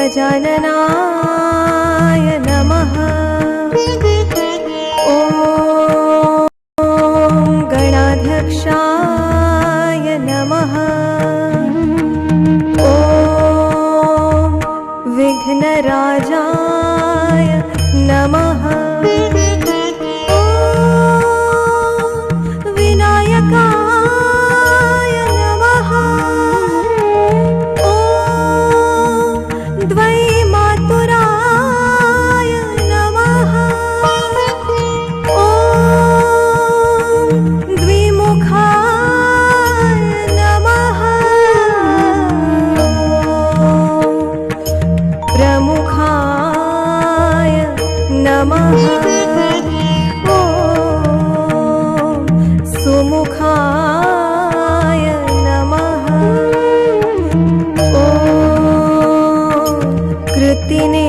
गजाननाय नमः। ॐ गणाध्यक्षाय नमः। ॐ विघ्नराजाय नमः। ॐ विनायकाय नमः। ॐ द्वैमातुराय नमः। ॐ द्विमुखाय नमः। प्रमुखाय नमः। ॐ सुमुखाय नमः। ॐ कृतिने